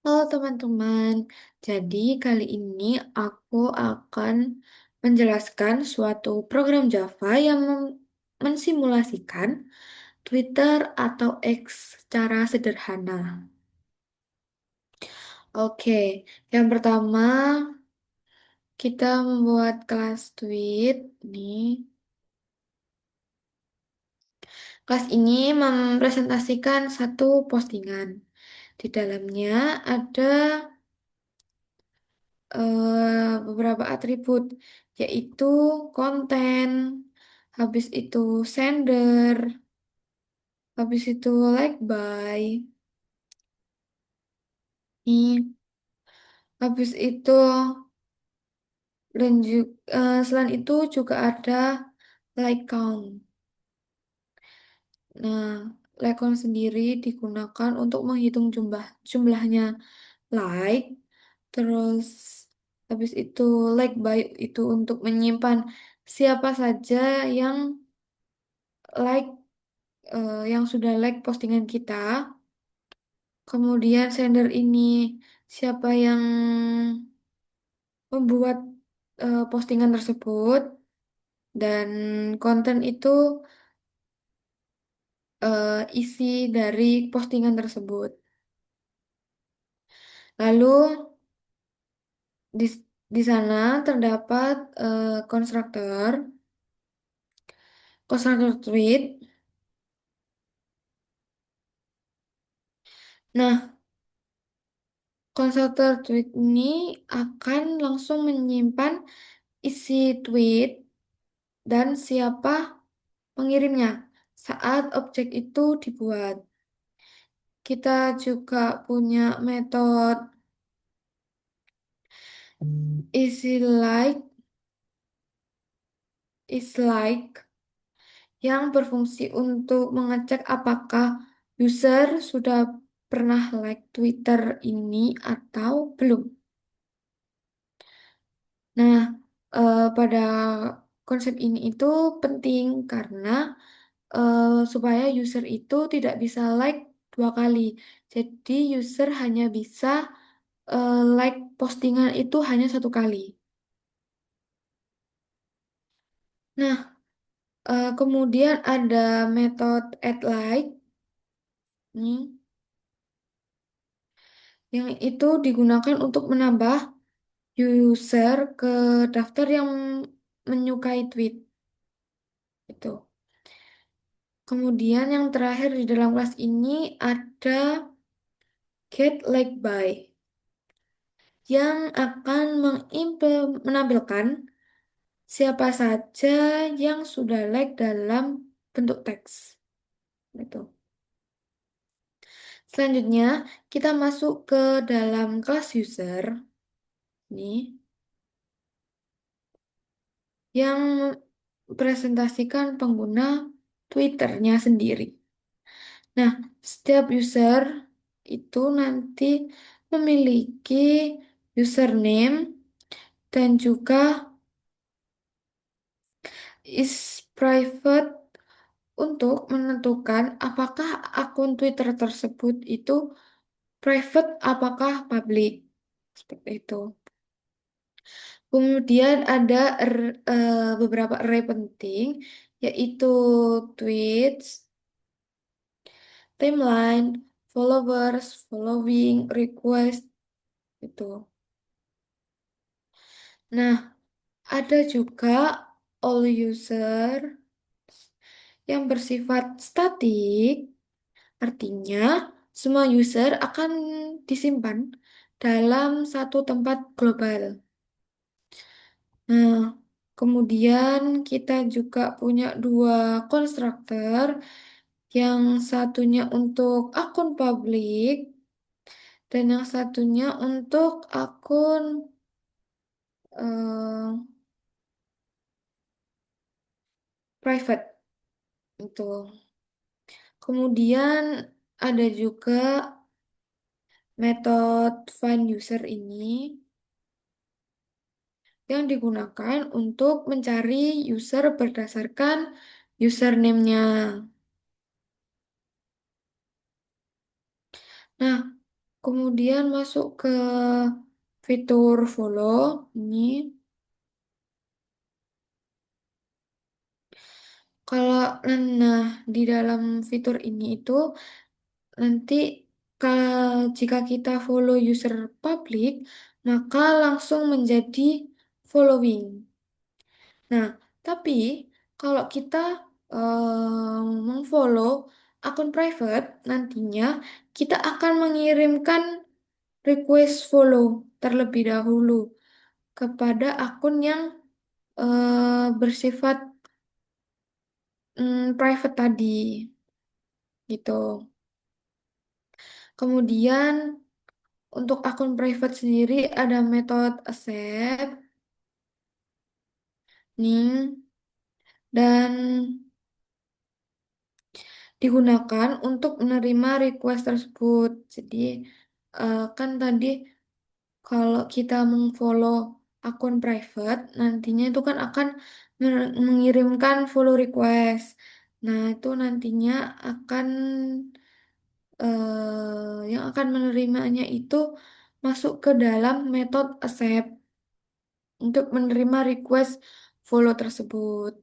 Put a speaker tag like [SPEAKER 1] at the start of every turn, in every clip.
[SPEAKER 1] Halo teman-teman, jadi kali ini aku akan menjelaskan suatu program Java yang mensimulasikan Twitter atau X secara sederhana. Oke, yang pertama kita membuat kelas tweet. Nih, kelas ini mempresentasikan satu postingan. Di dalamnya ada beberapa atribut, yaitu konten, habis itu sender, habis itu like by, nih, habis itu dan juga selain itu juga ada like count. Nah, like count sendiri digunakan untuk menghitung jumlahnya like, terus habis itu like by itu untuk menyimpan siapa saja yang like yang sudah like postingan kita. Kemudian sender ini siapa yang membuat postingan tersebut dan konten itu isi dari postingan tersebut. Lalu di di sana terdapat konstruktor tweet. Nah, konstruktor tweet ini akan langsung menyimpan isi tweet dan siapa pengirimnya saat objek itu dibuat. Kita juga punya metode isi is like yang berfungsi untuk mengecek apakah user sudah pernah like Twitter ini atau belum. Nah, pada konsep ini itu penting karena supaya user itu tidak bisa like dua kali. Jadi user hanya bisa like postingan itu hanya satu kali. Nah, kemudian ada metode add like nih, yang itu digunakan untuk menambah user ke daftar yang menyukai tweet itu. Kemudian yang terakhir di dalam kelas ini ada get like by yang akan menampilkan siapa saja yang sudah like dalam bentuk teks. Itu. Selanjutnya, kita masuk ke dalam kelas user nih yang presentasikan pengguna Twitternya sendiri. Nah, setiap user itu nanti memiliki username dan juga is private untuk menentukan apakah akun Twitter tersebut itu private apakah public. Seperti itu. Kemudian ada beberapa array penting, yaitu tweets, timeline, followers, following, request, itu. Nah, ada juga all user yang bersifat statik, artinya semua user akan disimpan dalam satu tempat global. Nah, kemudian kita juga punya dua konstruktor, yang satunya untuk akun publik dan yang satunya untuk akun eh, private itu. Kemudian ada juga metode find user ini yang digunakan untuk mencari user berdasarkan username-nya. Nah, Kemudian masuk ke fitur follow ini. Kalau nah di dalam fitur ini itu nanti jika kita follow user public maka langsung menjadi following. Nah, tapi kalau kita mengfollow akun private nantinya kita akan mengirimkan request follow terlebih dahulu kepada akun yang bersifat private tadi gitu. Kemudian untuk akun private sendiri ada metode accept nih dan digunakan untuk menerima request tersebut. Jadi kan tadi kalau kita mengfollow akun private nantinya itu kan akan mengirimkan follow request. Nah, itu nantinya akan yang akan menerimanya itu masuk ke dalam metode accept untuk menerima request follow tersebut.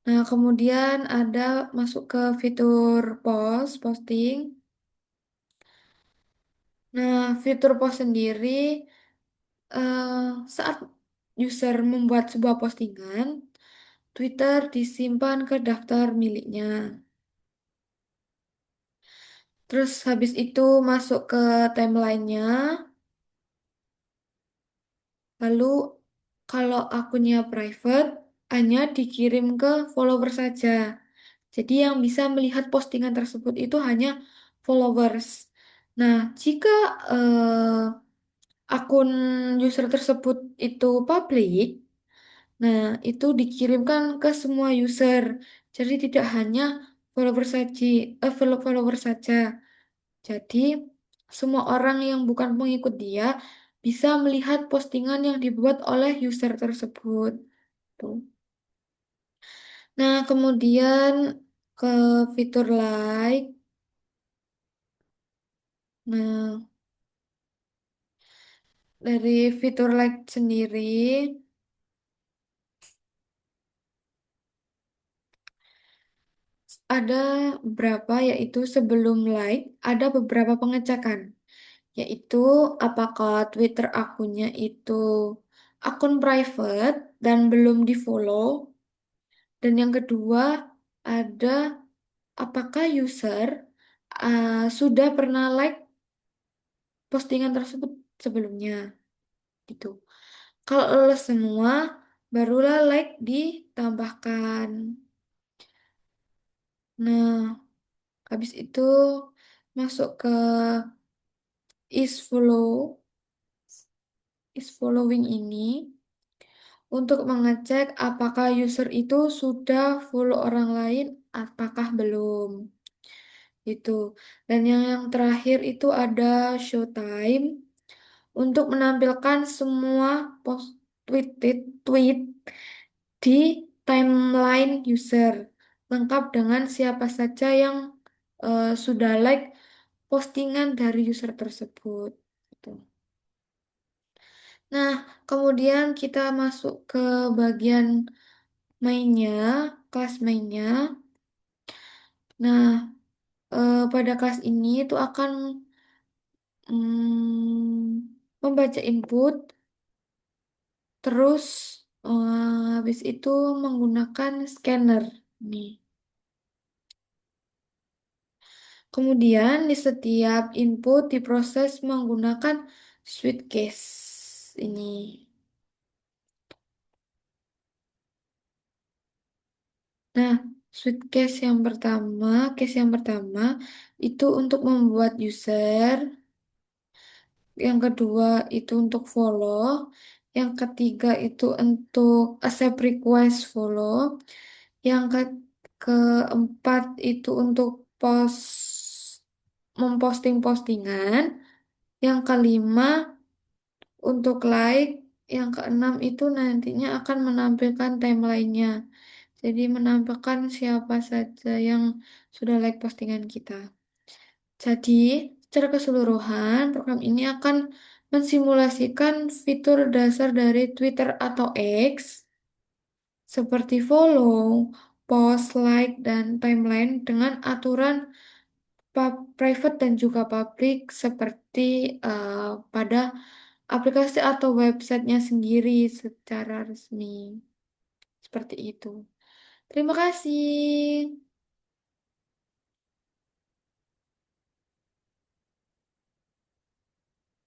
[SPEAKER 1] Nah, kemudian ada masuk ke fitur posting. Nah, fitur post sendiri eh, saat user membuat sebuah postingan, Twitter disimpan ke daftar miliknya. Terus habis itu masuk ke timelinenya. Lalu kalau akunnya private, hanya dikirim ke follower saja. Jadi yang bisa melihat postingan tersebut itu hanya followers. Nah, jika akun user tersebut itu public, nah itu dikirimkan ke semua user. Jadi tidak hanya follower saja. Jadi semua orang yang bukan pengikut dia bisa melihat postingan yang dibuat oleh user tersebut. Tuh. Nah, kemudian ke fitur like. Nah, dari fitur like sendiri ada beberapa yaitu sebelum like ada beberapa pengecekan yaitu apakah Twitter akunnya itu akun private dan belum di-follow dan yang kedua ada apakah user sudah pernah like postingan tersebut sebelumnya gitu. Kalau lolos semua barulah like ditambahkan. Nah, habis itu masuk ke is following ini untuk mengecek apakah user itu sudah follow orang lain, apakah belum. Itu. Dan yang terakhir itu ada showtime untuk menampilkan semua post tweet di timeline user, lengkap dengan siapa saja yang sudah like postingan dari user tersebut. Gitu. Nah, kemudian kita masuk ke bagian mainnya, kelas mainnya. Nah, pada kelas ini itu akan membaca input, terus habis itu menggunakan scanner. Nih. Kemudian di setiap input diproses menggunakan switch case ini. Nah, case yang pertama itu untuk membuat user, yang kedua itu untuk follow, yang ketiga itu untuk accept request follow, yang keempat itu untuk memposting postingan, yang kelima untuk like, yang keenam itu nantinya akan menampilkan timelinenya. Jadi menampilkan siapa saja yang sudah like postingan kita. Jadi Secara keseluruhan, program ini akan mensimulasikan fitur dasar dari Twitter atau X seperti follow, post, like, dan timeline dengan aturan private dan juga public seperti eh, pada aplikasi atau websitenya sendiri secara resmi. Seperti itu. Terima kasih.